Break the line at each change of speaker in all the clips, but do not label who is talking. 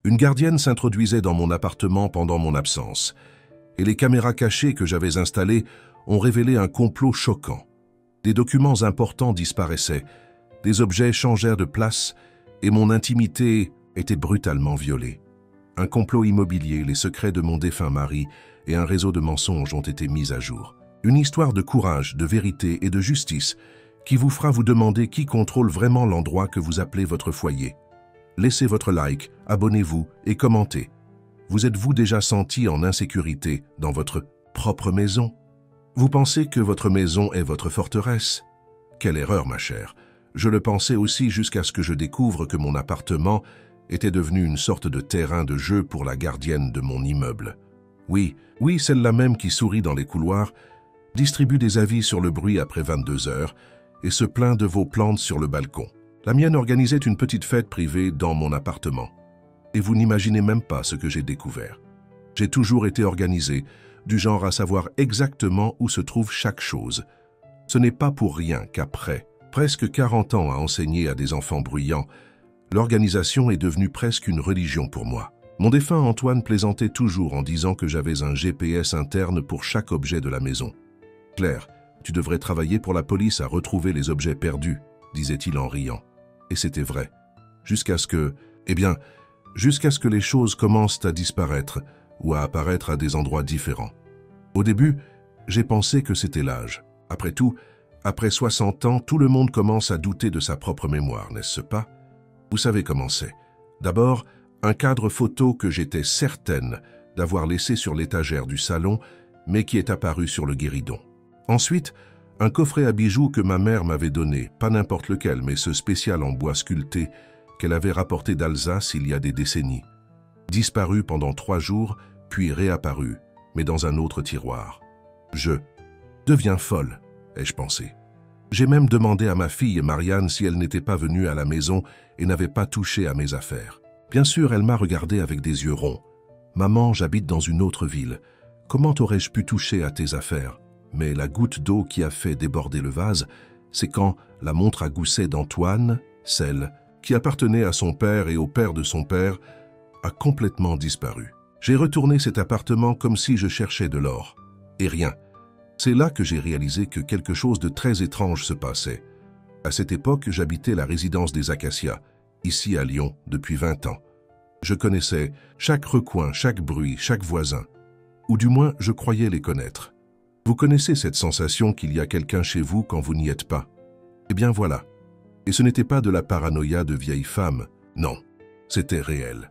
Une gardienne s'introduisait dans mon appartement pendant mon absence, et les caméras cachées que j'avais installées ont révélé un complot choquant. Des documents importants disparaissaient, des objets changèrent de place, et mon intimité était brutalement violée. Un complot immobilier, les secrets de mon défunt mari et un réseau de mensonges ont été mis à jour. Une histoire de courage, de vérité et de justice qui vous fera vous demander qui contrôle vraiment l'endroit que vous appelez votre foyer. Laissez votre like, abonnez-vous et commentez. Vous êtes-vous déjà senti en insécurité dans votre propre maison? Vous pensez que votre maison est votre forteresse? Quelle erreur, ma chère. Je le pensais aussi jusqu'à ce que je découvre que mon appartement était devenu une sorte de terrain de jeu pour la gardienne de mon immeuble. Oui, celle-là même qui sourit dans les couloirs, distribue des avis sur le bruit après 22 heures et se plaint de vos plantes sur le balcon. La mienne organisait une petite fête privée dans mon appartement. Et vous n'imaginez même pas ce que j'ai découvert. J'ai toujours été organisé, du genre à savoir exactement où se trouve chaque chose. Ce n'est pas pour rien qu'après presque 40 ans à enseigner à des enfants bruyants, l'organisation est devenue presque une religion pour moi. Mon défunt Antoine plaisantait toujours en disant que j'avais un GPS interne pour chaque objet de la maison. « Claire, tu devrais travailler pour la police à retrouver les objets perdus », disait-il en riant. Et c'était vrai. Jusqu'à ce que les choses commencent à disparaître ou à apparaître à des endroits différents. Au début, j'ai pensé que c'était l'âge. Après tout, après 60 ans, tout le monde commence à douter de sa propre mémoire, n'est-ce pas? Vous savez comment c'est. D'abord, un cadre photo que j'étais certaine d'avoir laissé sur l'étagère du salon, mais qui est apparu sur le guéridon. Ensuite, un coffret à bijoux que ma mère m'avait donné, pas n'importe lequel, mais ce spécial en bois sculpté qu'elle avait rapporté d'Alsace il y a des décennies. Disparu pendant 3 jours, puis réapparu, mais dans un autre tiroir. Je deviens folle, ai-je pensé. J'ai même demandé à ma fille Marianne si elle n'était pas venue à la maison et n'avait pas touché à mes affaires. Bien sûr, elle m'a regardé avec des yeux ronds. « Maman, j'habite dans une autre ville. Comment aurais-je pu toucher à tes affaires ?» Mais la goutte d'eau qui a fait déborder le vase, c'est quand la montre à gousset d'Antoine, celle qui appartenait à son père et au père de son père, a complètement disparu. J'ai retourné cet appartement comme si je cherchais de l'or. Et rien. C'est là que j'ai réalisé que quelque chose de très étrange se passait. À cette époque, j'habitais la résidence des Acacias, ici à Lyon, depuis 20 ans. Je connaissais chaque recoin, chaque bruit, chaque voisin. Ou du moins, je croyais les connaître. Vous connaissez cette sensation qu'il y a quelqu'un chez vous quand vous n'y êtes pas? Eh bien voilà. Et ce n'était pas de la paranoïa de vieille femme, non, c'était réel.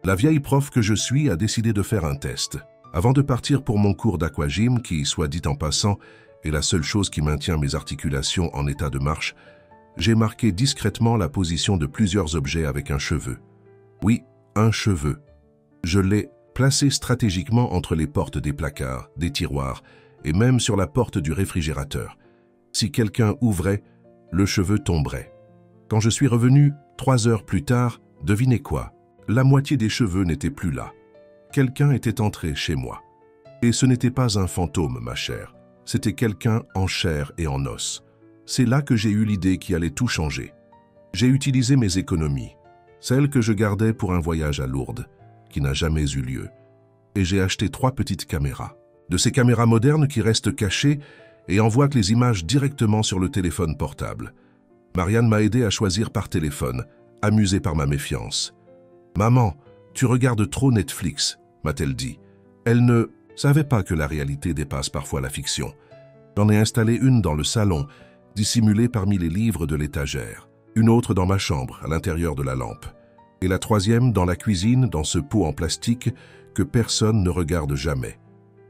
La vieille prof que je suis a décidé de faire un test. Avant de partir pour mon cours d'aquagym, qui, soit dit en passant, est la seule chose qui maintient mes articulations en état de marche, j'ai marqué discrètement la position de plusieurs objets avec un cheveu. Oui, un cheveu. Je l'ai placé stratégiquement entre les portes des placards, des tiroirs, et même sur la porte du réfrigérateur. Si quelqu'un ouvrait, le cheveu tomberait. Quand je suis revenu, 3 heures plus tard, devinez quoi? La moitié des cheveux n'était plus là. Quelqu'un était entré chez moi. Et ce n'était pas un fantôme, ma chère. C'était quelqu'un en chair et en os. C'est là que j'ai eu l'idée qui allait tout changer. J'ai utilisé mes économies, celles que je gardais pour un voyage à Lourdes, qui n'a jamais eu lieu. Et j'ai acheté 3 petites caméras. De ces caméras modernes qui restent cachées et envoient les images directement sur le téléphone portable. Marianne m'a aidé à choisir par téléphone, amusée par ma méfiance. « Maman, tu regardes trop Netflix », m'a-t-elle dit. Elle ne savait pas que la réalité dépasse parfois la fiction. J'en ai installé une dans le salon, dissimulée parmi les livres de l'étagère. Une autre dans ma chambre, à l'intérieur de la lampe. Et la 3e dans la cuisine, dans ce pot en plastique que personne ne regarde jamais.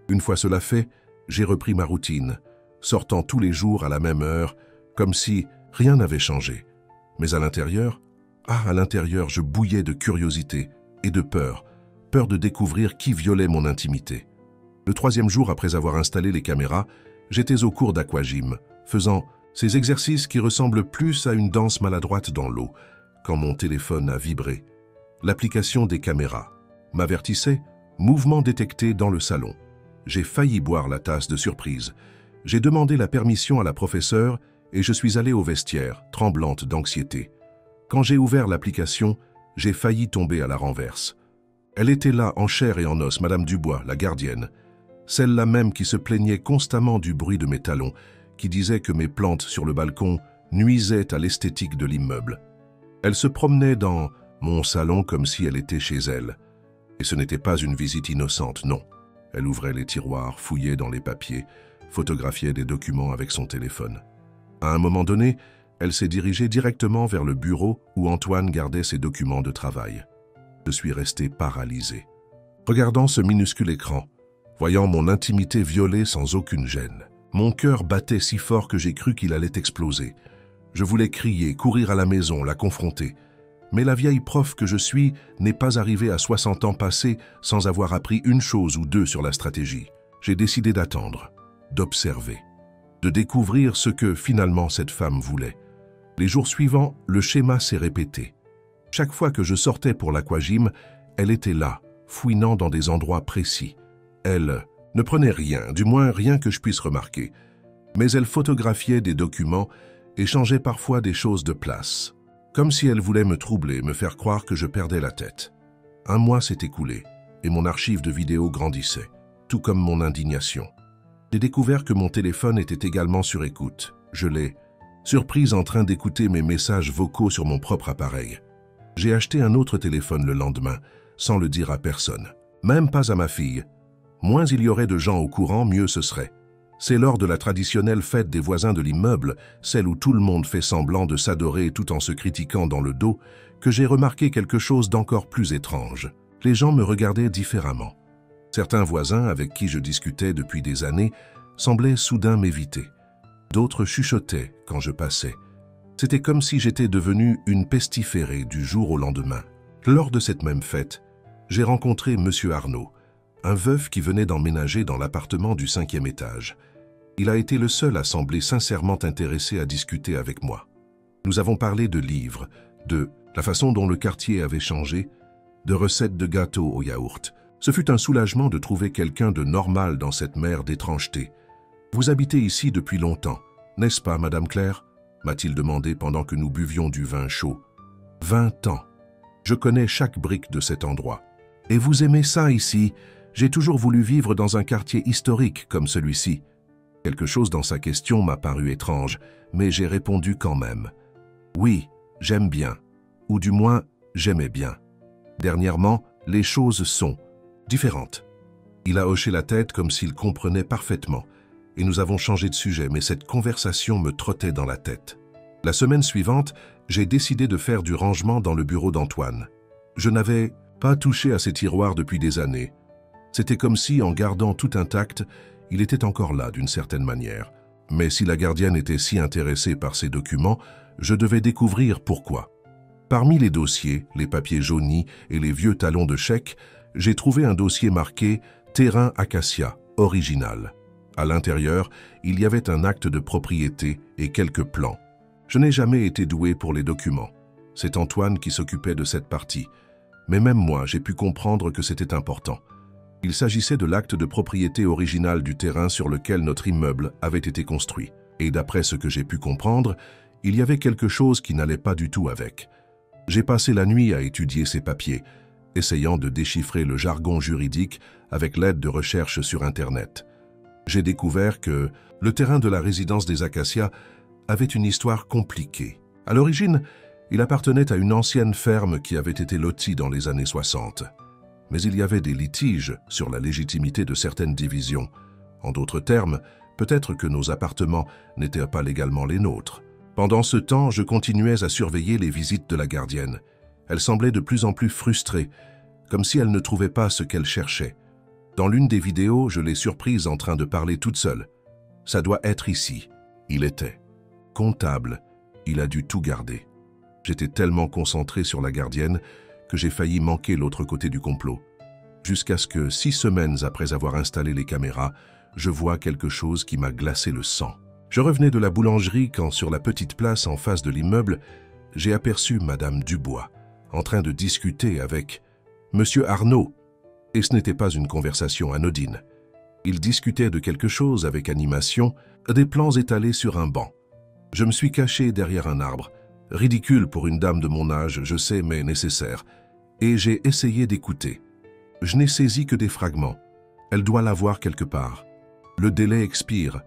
Une fois cela fait, j'ai repris ma routine, sortant tous les jours à la même heure, comme si rien n'avait changé. Mais à l'intérieur, je bouillais de curiosité et de peur de découvrir qui violait mon intimité. Le 3e jour après avoir installé les caméras, j'étais au cours d'aquagym, faisant ces exercices qui ressemblent plus à une danse maladroite dans l'eau, quand mon téléphone a vibré. L'application des caméras m'avertissait « Mouvement détecté dans le salon ». J'ai failli boire la tasse de surprise. J'ai demandé la permission à la professeure et je suis allé au vestiaire, tremblante d'anxiété. Quand j'ai ouvert l'application, j'ai failli tomber à la renverse. Elle était là en chair et en os, Madame Dubois, la gardienne. Celle-là même qui se plaignait constamment du bruit de mes talons, qui disait que mes plantes sur le balcon nuisaient à l'esthétique de l'immeuble. Elle se promenait dans mon salon comme si elle était chez elle. Et ce n'était pas une visite innocente, non. Elle ouvrait les tiroirs, fouillait dans les papiers, photographiait des documents avec son téléphone. À un moment donné, elle s'est dirigée directement vers le bureau où Antoine gardait ses documents de travail. Je suis resté paralysé. Regardant ce minuscule écran, voyant mon intimité violée sans aucune gêne, mon cœur battait si fort que j'ai cru qu'il allait exploser. Je voulais crier, courir à la maison, la confronter. Mais la vieille prof que je suis n'est pas arrivée à 60 ans passés sans avoir appris une chose ou deux sur la stratégie. J'ai décidé d'attendre, d'observer, de découvrir ce que finalement cette femme voulait. Les jours suivants, le schéma s'est répété. Chaque fois que je sortais pour l'aquagym, elle était là, fouinant dans des endroits précis. Elle ne prenait rien, du moins rien que je puisse remarquer. Mais elle photographiait des documents et changeait parfois des choses de place. Comme si elle voulait me troubler, me faire croire que je perdais la tête. Un mois s'est écoulé et mon archive de vidéos grandissait, tout comme mon indignation. J'ai découvert que mon téléphone était également sur écoute. Je l'ai surprise en train d'écouter mes messages vocaux sur mon propre appareil. J'ai acheté un autre téléphone le lendemain, sans le dire à personne, même pas à ma fille. Moins il y aurait de gens au courant, mieux ce serait. C'est lors de la traditionnelle fête des voisins de l'immeuble, celle où tout le monde fait semblant de s'adorer tout en se critiquant dans le dos, que j'ai remarqué quelque chose d'encore plus étrange. Les gens me regardaient différemment. Certains voisins avec qui je discutais depuis des années semblaient soudain m'éviter. D'autres chuchotaient quand je passais. C'était comme si j'étais devenu une pestiférée du jour au lendemain. Lors de cette même fête, j'ai rencontré Monsieur Arnaud, un veuf qui venait d'emménager dans l'appartement du 5e étage. Il a été le seul à sembler sincèrement intéressé à discuter avec moi. Nous avons parlé de livres, de la façon dont le quartier avait changé, de recettes de gâteaux au yaourt. Ce fut un soulagement de trouver quelqu'un de normal dans cette mer d'étrangeté. « Vous habitez ici depuis longtemps, n'est-ce pas, Madame Claire ?» m'a-t-il demandé pendant que nous buvions du vin chaud. 20 ans. Je connais chaque brique de cet endroit. « Et vous aimez ça ici? J'ai toujours voulu vivre dans un quartier historique comme celui-ci. » Quelque chose dans sa question m'a paru étrange, mais j'ai répondu quand même. « Oui, j'aime bien. Ou du moins, j'aimais bien. Dernièrement, les choses sont différentes. » Il a hoché la tête comme s'il comprenait parfaitement. Et nous avons changé de sujet, mais cette conversation me trottait dans la tête. La semaine suivante, j'ai décidé de faire du rangement dans le bureau d'Antoine. Je n'avais pas touché à ces tiroirs depuis des années. C'était comme si, en gardant tout intact, il était encore là d'une certaine manière. Mais si la gardienne était si intéressée par ces documents, je devais découvrir pourquoi. Parmi les dossiers, les papiers jaunis et les vieux talons de chèque, j'ai trouvé un dossier marqué « Terrain Acacia, original ». À l'intérieur, il y avait un acte de propriété et quelques plans. Je n'ai jamais été doué pour les documents. C'est Antoine qui s'occupait de cette partie. Mais même moi, j'ai pu comprendre que c'était important. Il s'agissait de l'acte de propriété original du terrain sur lequel notre immeuble avait été construit. Et d'après ce que j'ai pu comprendre, il y avait quelque chose qui n'allait pas du tout avec. J'ai passé la nuit à étudier ces papiers, essayant de déchiffrer le jargon juridique avec l'aide de recherches sur Internet. J'ai découvert que le terrain de la résidence des Acacias avait une histoire compliquée. À l'origine, il appartenait à une ancienne ferme qui avait été lotie dans les années 60. Mais il y avait des litiges sur la légitimité de certaines divisions. En d'autres termes, peut-être que nos appartements n'étaient pas légalement les nôtres. Pendant ce temps, je continuais à surveiller les visites de la gardienne. Elle semblait de plus en plus frustrée, comme si elle ne trouvait pas ce qu'elle cherchait. Dans l'une des vidéos, je l'ai surprise en train de parler toute seule. « Ça doit être ici. » Il était. Comptable, il a dû tout garder. J'étais tellement concentré sur la gardienne que j'ai failli manquer l'autre côté du complot. Jusqu'à ce que, 6 semaines après avoir installé les caméras, je vois quelque chose qui m'a glacé le sang. Je revenais de la boulangerie quand, sur la petite place en face de l'immeuble, j'ai aperçu Madame Dubois, en train de discuter avec Monsieur Arnaud. Et ce n'était pas une conversation anodine. Il discutait de quelque chose avec animation, des plans étalés sur un banc. Je me suis caché derrière un arbre, ridicule pour une dame de mon âge, je sais, mais nécessaire, et j'ai essayé d'écouter. Je n'ai saisi que des fragments. Elle doit l'avoir quelque part. Le délai expire.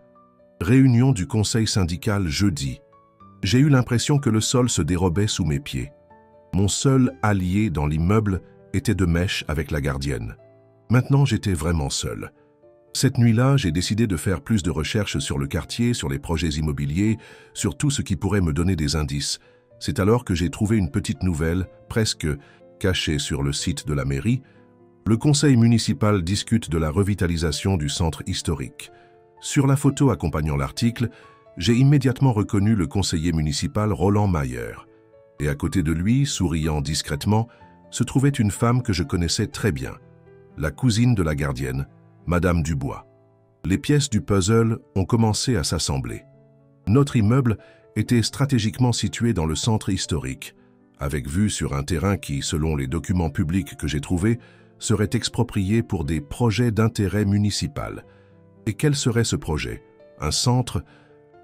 Réunion du conseil syndical jeudi. J'ai eu l'impression que le sol se dérobait sous mes pieds. Mon seul allié dans l'immeuble était de mèche avec la gardienne. Maintenant, j'étais vraiment seul. Cette nuit-là, j'ai décidé de faire plus de recherches sur le quartier, sur les projets immobiliers, sur tout ce qui pourrait me donner des indices. C'est alors que j'ai trouvé une petite nouvelle, presque cachée sur le site de la mairie. Le conseil municipal discute de la revitalisation du centre historique. Sur la photo accompagnant l'article, j'ai immédiatement reconnu le conseiller municipal Roland Mayer. Et à côté de lui, souriant discrètement, se trouvait une femme que je connaissais très bien, la cousine de la gardienne, Madame Dubois. Les pièces du puzzle ont commencé à s'assembler. Notre immeuble était stratégiquement situé dans le centre historique, avec vue sur un terrain qui, selon les documents publics que j'ai trouvés, serait exproprié pour des projets d'intérêt municipal. Et quel serait ce projet? Un centre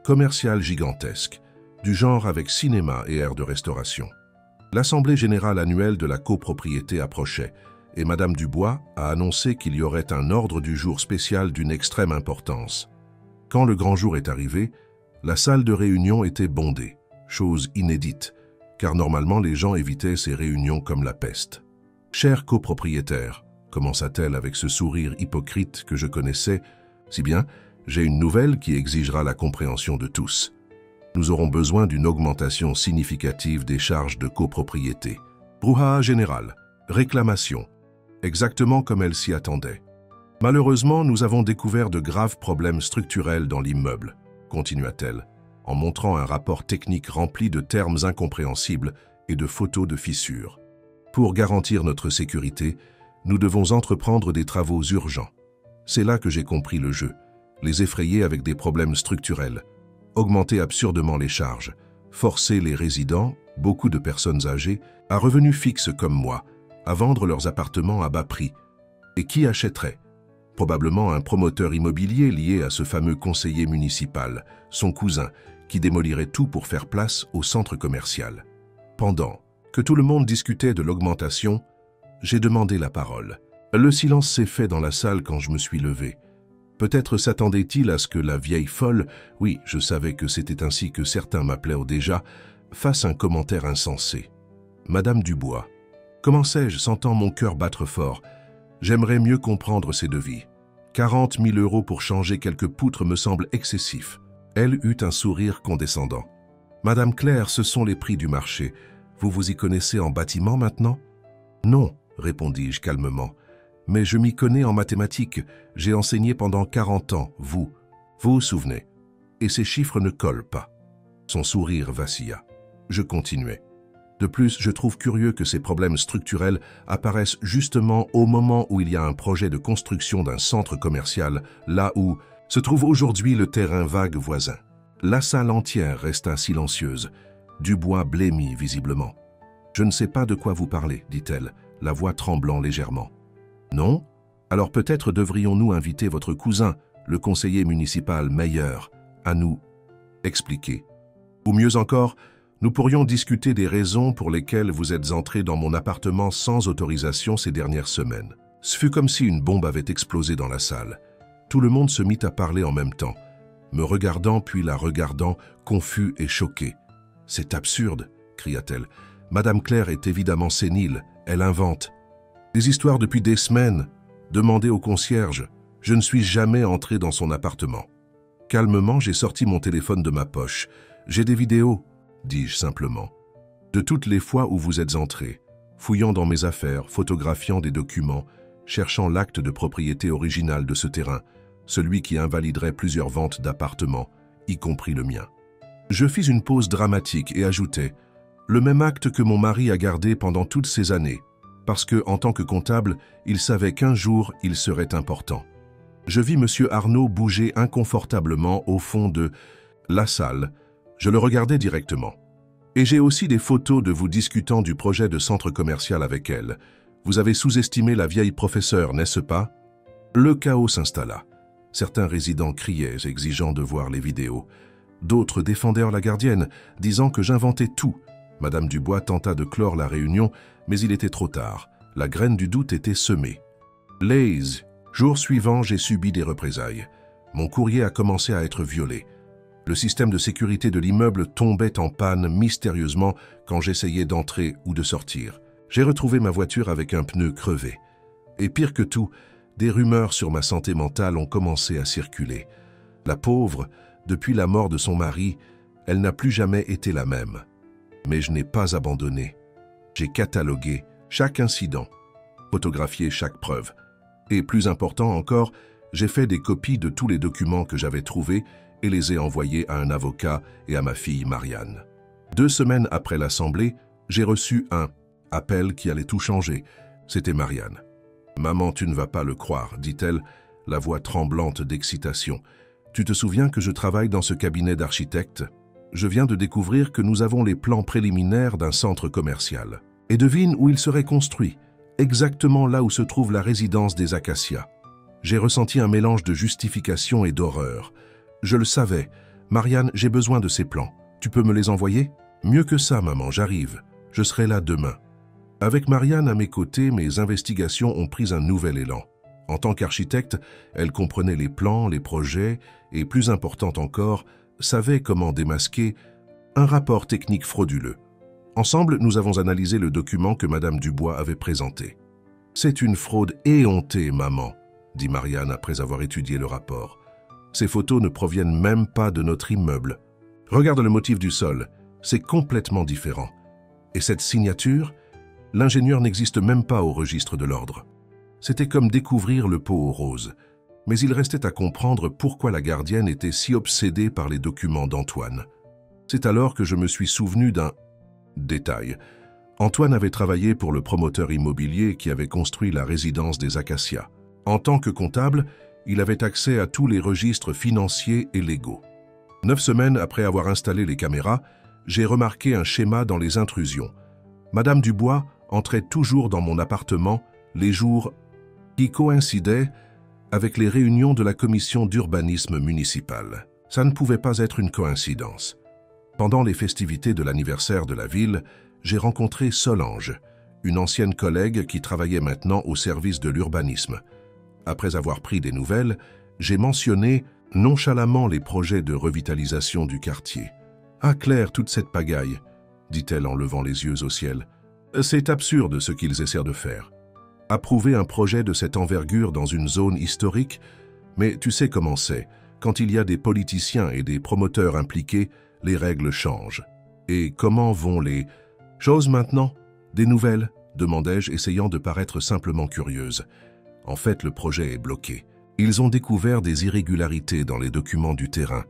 commercial gigantesque, du genre avec cinéma et aire de restauration. L'Assemblée générale annuelle de la copropriété approchait, et Madame Dubois a annoncé qu'il y aurait un ordre du jour spécial d'une extrême importance. Quand le grand jour est arrivé, la salle de réunion était bondée, chose inédite, car normalement les gens évitaient ces réunions comme la peste. « Cher copropriétaire », commença-t-elle avec ce sourire hypocrite que je connaissais, si bien, j'ai une nouvelle qui exigera la compréhension de tous. Nous aurons besoin d'une augmentation significative des charges de copropriété. Brouhaha général, réclamation, exactement comme elle s'y attendait. Malheureusement, nous avons découvert de graves problèmes structurels dans l'immeuble, continua-t-elle, en montrant un rapport technique rempli de termes incompréhensibles et de photos de fissures. Pour garantir notre sécurité, nous devons entreprendre des travaux urgents. C'est là que j'ai compris le jeu. Les effrayer avec des problèmes structurels, augmenter absurdement les charges, forcer les résidents, beaucoup de personnes âgées, à revenus fixes comme moi, à vendre leurs appartements à bas prix. Et qui achèterait? Probablement un promoteur immobilier lié à ce fameux conseiller municipal, son cousin, qui démolirait tout pour faire place au centre commercial. Pendant que tout le monde discutait de l'augmentation, j'ai demandé la parole. Le silence s'est fait dans la salle quand je me suis levé. Peut-être s'attendait-il à ce que la vieille folle, oui, je savais que c'était ainsi que certains m'appelaient déjà, fasse un commentaire insensé. Madame Dubois, commençai-je, sentant mon cœur battre fort, j'aimerais mieux comprendre ces devis. 40 000 € pour changer quelques poutres me semble excessif. Elle eut un sourire condescendant. Madame Claire, ce sont les prix du marché. Vous vous y connaissez en bâtiment maintenant? Non, répondis-je calmement. Mais je m'y connais en mathématiques, j'ai enseigné pendant 40 ans, vous vous souvenez. Et ces chiffres ne collent pas. Son sourire vacilla. Je continuai. De plus, je trouve curieux que ces problèmes structurels apparaissent justement au moment où il y a un projet de construction d'un centre commercial, là où se trouve aujourd'hui le terrain vague voisin. La salle entière resta silencieuse, Dubois blêmit visiblement. « Je ne sais pas de quoi vous parlez, dit-elle, la voix tremblant légèrement. Non? Alors peut-être devrions-nous inviter votre cousin, le conseiller municipal Meyer, à nous expliquer. Ou mieux encore, nous pourrions discuter des raisons pour lesquelles vous êtes entré dans mon appartement sans autorisation ces dernières semaines. » Ce fut comme si une bombe avait explosé dans la salle. Tout le monde se mit à parler en même temps, me regardant puis la regardant, confus et choqué. « C'est absurde !» cria-t-elle. « Madame Claire est évidemment sénile, elle invente. Des histoires depuis des semaines. Demandez au concierge. Je ne suis jamais entré dans son appartement. » Calmement, j'ai sorti mon téléphone de ma poche. « J'ai des vidéos, dis-je simplement, de toutes les fois où vous êtes entré, fouillant dans mes affaires, photographiant des documents, cherchant l'acte de propriété original de ce terrain, celui qui invaliderait plusieurs ventes d'appartements, y compris le mien. » Je fis une pause dramatique et ajoutai « Le même acte que mon mari a gardé pendant toutes ces années, parce que, en tant que comptable, il savait qu'un jour, il serait important. » Je vis M. Arnaud bouger inconfortablement au fond de la salle. Je le regardais directement. « Et j'ai aussi des photos de vous discutant du projet de centre commercial avec elle. Vous avez sous-estimé la vieille professeure, n'est-ce pas ?» Le chaos s'installa. Certains résidents criaient, exigeant de voir les vidéos. D'autres défendèrent la gardienne, disant que j'inventais tout. Madame Dubois tenta de clore la réunion, mais il était trop tard. La graine du doute était semée. Laze. Jour suivant, j'ai subi des représailles. Mon courrier a commencé à être violé. Le système de sécurité de l'immeuble tombait en panne mystérieusement quand j'essayais d'entrer ou de sortir. J'ai retrouvé ma voiture avec un pneu crevé. Et pire que tout, des rumeurs sur ma santé mentale ont commencé à circuler. La pauvre, depuis la mort de son mari, elle n'a plus jamais été la même. Mais je n'ai pas abandonné. J'ai catalogué chaque incident, photographié chaque preuve. Et plus important encore, j'ai fait des copies de tous les documents que j'avais trouvés et les ai envoyés à un avocat et à ma fille Marianne. 2 semaines après l'assemblée, j'ai reçu un appel qui allait tout changer. C'était Marianne. « Maman, tu ne vas pas le croire, dit-elle, la voix tremblante d'excitation. Tu te souviens que je travaille dans ce cabinet d'architectes? Je viens de découvrir que nous avons les plans préliminaires d'un centre commercial. Et devine où il serait construit, exactement là où se trouve la résidence des Acacias. » J'ai ressenti un mélange de justification et d'horreur. Je le savais. « Marianne, j'ai besoin de ces plans. Tu peux me les envoyer? »« Mieux que ça, maman, j'arrive. Je serai là demain. » Avec Marianne à mes côtés, mes investigations ont pris un nouvel élan. En tant qu'architecte, elle comprenait les plans, les projets et, plus important encore, savait comment démasquer un rapport technique frauduleux. Ensemble, nous avons analysé le document que Madame Dubois avait présenté. « C'est une fraude éhontée, maman, » dit Marianne après avoir étudié le rapport. « Ces photos ne proviennent même pas de notre immeuble. Regarde le motif du sol, c'est complètement différent. Et cette signature, l'ingénieur n'existe même pas au registre de l'ordre. » C'était comme découvrir le pot aux roses. Mais il restait à comprendre pourquoi la gardienne était si obsédée par les documents d'Antoine. C'est alors que je me suis souvenu d'un détail. Antoine avait travaillé pour le promoteur immobilier qui avait construit la résidence des Acacias. En tant que comptable, il avait accès à tous les registres financiers et légaux. 9 semaines après avoir installé les caméras, j'ai remarqué un schéma dans les intrusions. Madame Dubois entrait toujours dans mon appartement les jours qui coïncidaient avec les réunions de la commission d'urbanisme municipal. Ça ne pouvait pas être une coïncidence. Pendant les festivités de l'anniversaire de la ville, j'ai rencontré Solange, une ancienne collègue qui travaillait maintenant au service de l'urbanisme. Après avoir pris des nouvelles, j'ai mentionné nonchalamment les projets de revitalisation du quartier. « Ah Claire, toute cette pagaille !» dit-elle en levant les yeux au ciel. « C'est absurde ce qu'ils essaient de faire. Approuver un projet de cette envergure dans une zone historique, mais tu sais comment c'est, quand il y a des politiciens et des promoteurs impliqués, les règles changent. Et comment vont les choses maintenant? Des nouvelles? Demandai-je, essayant de paraître simplement curieuse. En fait, le projet est bloqué. Ils ont découvert des irrégularités dans les documents du terrain.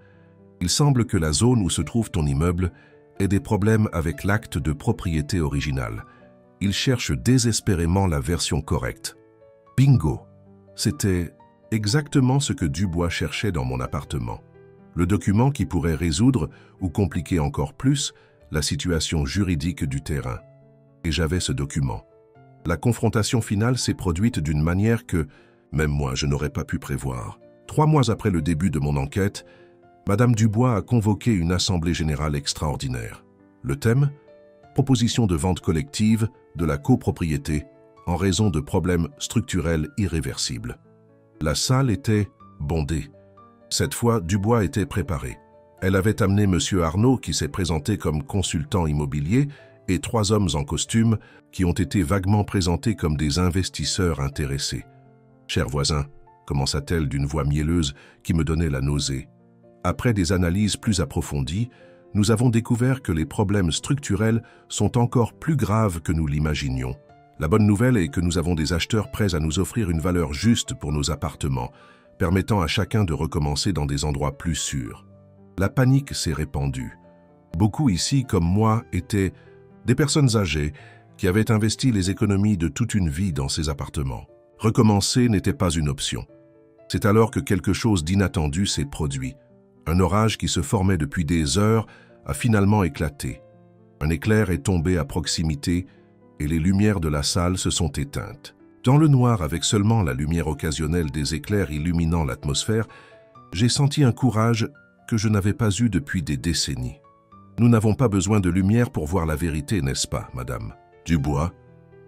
Il semble que la zone où se trouve ton immeuble ait des problèmes avec l'acte de propriété original. Ils cherchent désespérément la version correcte. Bingo! C'était exactement ce que Dubois cherchait dans mon appartement. Le document qui pourrait résoudre ou compliquer encore plus la situation juridique du terrain. Et j'avais ce document. La confrontation finale s'est produite d'une manière que, même moi, je n'aurais pas pu prévoir. 3 mois après le début de mon enquête, Madame Dubois a convoqué une assemblée générale extraordinaire. Le thème? Proposition de vente collective de la copropriété en raison de problèmes structurels irréversibles. La salle était bondée. Cette fois, Dubois était préparé. Elle avait amené M. Arnaud, qui s'est présenté comme consultant immobilier, et 3 hommes en costume qui ont été vaguement présentés comme des investisseurs intéressés. « Cher voisin », commença-t-elle d'une voix mielleuse qui me donnait la nausée. Après des analyses plus approfondies, nous avons découvert que les problèmes structurels sont encore plus graves que nous l'imaginions. La bonne nouvelle est que nous avons des acheteurs prêts à nous offrir une valeur juste pour nos appartements, permettant à chacun de recommencer dans des endroits plus sûrs. La panique s'est répandue. Beaucoup ici, comme moi, étaient des personnes âgées qui avaient investi les économies de toute une vie dans ces appartements. Recommencer n'était pas une option. C'est alors que quelque chose d'inattendu s'est produit. Un orage qui se formait depuis des heures a finalement éclaté. Un éclair est tombé à proximité et les lumières de la salle se sont éteintes. Dans le noir, avec seulement la lumière occasionnelle des éclairs illuminant l'atmosphère, j'ai senti un courage que je n'avais pas eu depuis des décennies. Nous n'avons pas besoin de lumière pour voir la vérité, n'est-ce pas, madame? Dubois,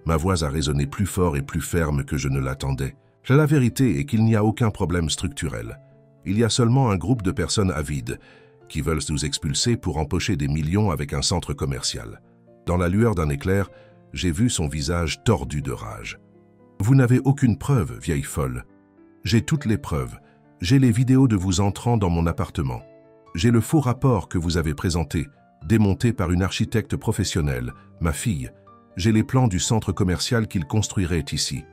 ma voix a résonné plus fort et plus ferme que je ne l'attendais. La vérité est qu'il n'y a aucun problème structurel. Il y a seulement un groupe de personnes avides qui veulent nous expulser pour empocher des millions avec un centre commercial. Dans la lueur d'un éclair, j'ai vu son visage tordu de rage. Vous n'avez aucune preuve, vieille folle. J'ai toutes les preuves. J'ai les vidéos de vous entrant dans mon appartement. J'ai le faux rapport que vous avez présenté, démonté par une architecte professionnelle, ma fille. J'ai les plans du centre commercial qu'il construirait ici.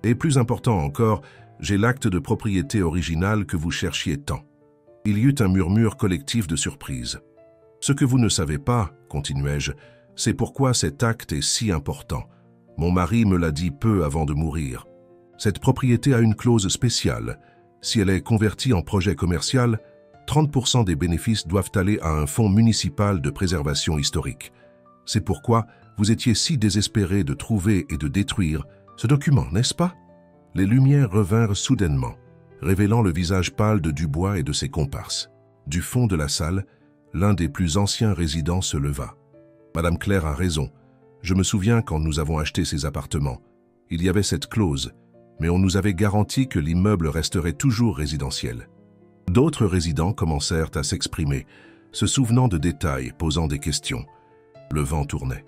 Et plus important encore, j'ai l'acte de propriété original que vous cherchiez tant. Il y eut un murmure collectif de surprise. Ce que vous ne savez pas, continuai-je, c'est pourquoi cet acte est si important. Mon mari me l'a dit peu avant de mourir. Cette propriété a une clause spéciale. Si elle est convertie en projet commercial, 30% des bénéfices doivent aller à un fonds municipal de préservation historique. C'est pourquoi vous étiez si désespéré de trouver et de détruire ce document, n'est-ce pas? Les lumières revinrent soudainement, révélant le visage pâle de Dubois et de ses comparses. Du fond de la salle, l'un des plus anciens résidents se leva. Madame Claire a raison. Je me souviens quand nous avons acheté ces appartements. Il y avait cette clause, mais on nous avait garanti que l'immeuble resterait toujours résidentiel. D'autres résidents commencèrent à s'exprimer, se souvenant de détails, posant des questions. Le vent tournait.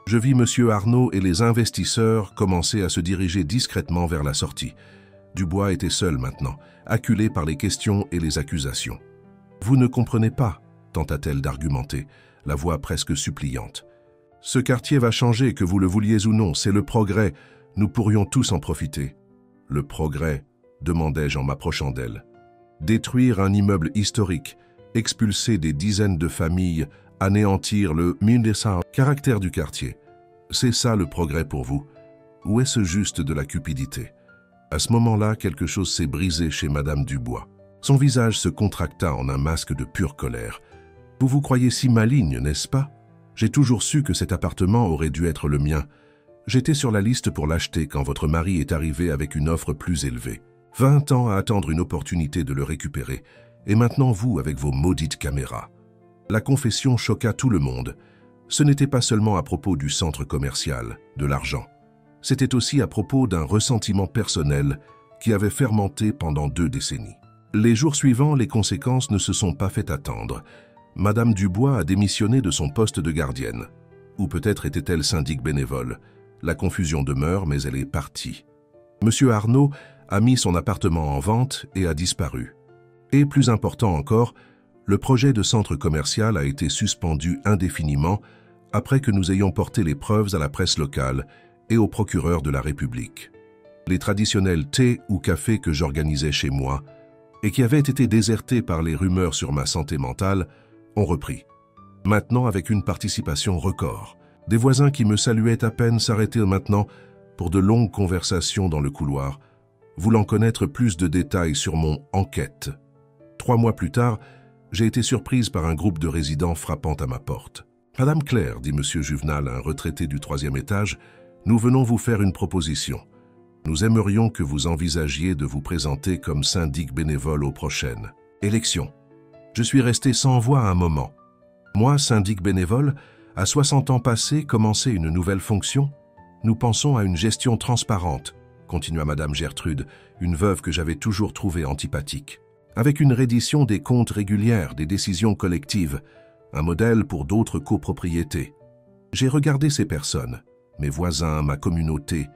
Je vis M. Arnaud et les investisseurs commencer à se diriger discrètement vers la sortie. Dubois était seul maintenant, acculé par les questions et les accusations. « Vous ne comprenez pas », tenta-t-elle d'argumenter, la voix presque suppliante. « Ce quartier va changer, que vous le vouliez ou non, c'est le progrès, nous pourrions tous en profiter. »« Le progrès ?» demandai-je en m'approchant d'elle. « Détruire un immeuble historique, expulser des dizaines de familles, anéantir le caractère du quartier. C'est ça le progrès pour vous? Ou est-ce juste de la cupidité ?» À ce moment-là, quelque chose s'est brisé chez Madame Dubois. Son visage se contracta en un masque de pure colère. « Vous vous croyez si maligne, n'est-ce pas? J'ai toujours su que cet appartement aurait dû être le mien. J'étais sur la liste pour l'acheter quand votre mari est arrivé avec une offre plus élevée. 20 ans à attendre une opportunité de le récupérer. Et maintenant vous avec vos maudites caméras. » La confession choqua tout le monde. Ce n'était pas seulement à propos du centre commercial, de l'argent. C'était aussi à propos d'un ressentiment personnel qui avait fermenté pendant 2 décennies. Les jours suivants, les conséquences ne se sont pas fait attendre. Madame Dubois a démissionné de son poste de gardienne. Ou peut-être était-elle syndic bénévole. La confusion demeure, mais elle est partie. Monsieur Arnaud a mis son appartement en vente et a disparu. Et plus important encore, le projet de centre commercial a été suspendu indéfiniment après que nous ayons porté les preuves à la presse locale et au procureur de la République. Les traditionnels thés ou cafés que j'organisais chez moi et qui avaient été désertés par les rumeurs sur ma santé mentale ont repris. Maintenant avec une participation record. Des voisins qui me saluaient à peine s'arrêtaient maintenant pour de longues conversations dans le couloir, voulant connaître plus de détails sur mon « enquête ». 3 mois plus tard, j'ai été surprise par un groupe de résidents frappant à ma porte. « Madame Claire, dit M. Juvenal, un retraité du 3e étage, nous venons vous faire une proposition. Nous aimerions que vous envisagiez de vous présenter comme syndic bénévole aux prochaines élections. » Je suis resté sans voix un moment. Moi, syndic bénévole, à 60 ans passés, commencer une nouvelle fonction? Nous pensons à une gestion transparente, continua Madame Gertrude, une veuve que j'avais toujours trouvée antipathique. Avec une reddition des comptes régulières, des décisions collectives, un modèle pour d'autres copropriétés. J'ai regardé ces personnes, mes voisins, ma communauté.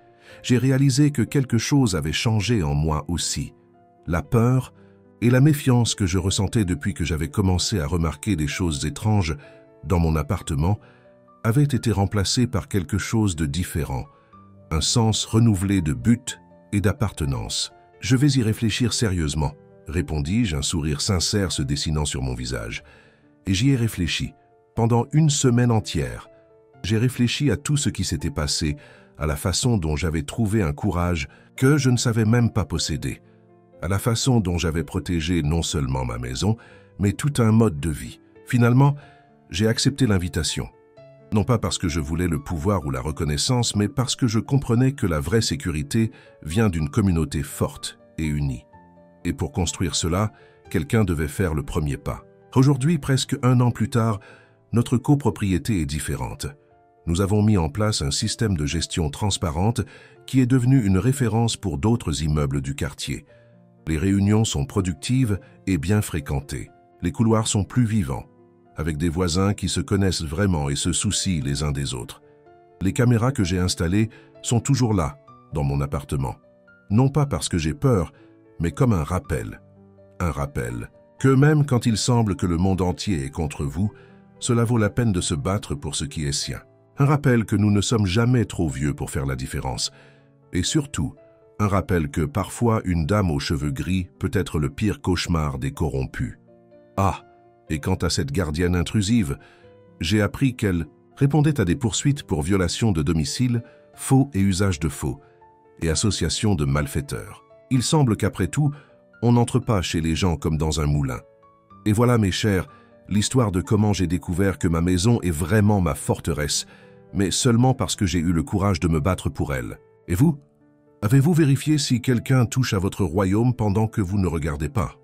J'ai réalisé que quelque chose avait changé en moi aussi. La peur et la méfiance que je ressentais depuis que j'avais commencé à remarquer des choses étranges dans mon appartement avaient été remplacées par quelque chose de différent, un sens renouvelé de but et d'appartenance. « Je vais y réfléchir sérieusement », répondis-je, un sourire sincère se dessinant sur mon visage. Et j'y ai réfléchi, pendant 1 semaine entière. J'ai réfléchi à tout ce qui s'était passé, à la façon dont j'avais trouvé un courage que je ne savais même pas posséder, à la façon dont j'avais protégé non seulement ma maison, mais tout un mode de vie. Finalement, j'ai accepté l'invitation. Non pas parce que je voulais le pouvoir ou la reconnaissance, mais parce que je comprenais que la vraie sécurité vient d'une communauté forte et unie. Et pour construire cela, quelqu'un devait faire le premier pas. Aujourd'hui, presque 1 an plus tard, notre copropriété est différente. Nous avons mis en place un système de gestion transparente qui est devenu une référence pour d'autres immeubles du quartier. Les réunions sont productives et bien fréquentées. Les couloirs sont plus vivants, avec des voisins qui se connaissent vraiment et se soucient les uns des autres. Les caméras que j'ai installées sont toujours là, dans mon appartement. Non pas parce que j'ai peur, mais comme un rappel. Un rappel que même quand il semble que le monde entier est contre vous, cela vaut la peine de se battre pour ce qui est sien. Un rappel que nous ne sommes jamais trop vieux pour faire la différence. Et surtout, un rappel que parfois une dame aux cheveux gris peut être le pire cauchemar des corrompus. Ah, et quant à cette gardienne intrusive, j'ai appris qu'elle répondait à des poursuites pour violation de domicile, faux et usage de faux, et association de malfaiteurs. Il semble qu'après tout, on n'entre pas chez les gens comme dans un moulin. Et voilà, mes chers, l'histoire de comment j'ai découvert que ma maison est vraiment ma forteresse, mais seulement parce que j'ai eu le courage de me battre pour elle. Et vous? Avez-vous vérifié si quelqu'un touche à votre royaume pendant que vous ne regardez pas?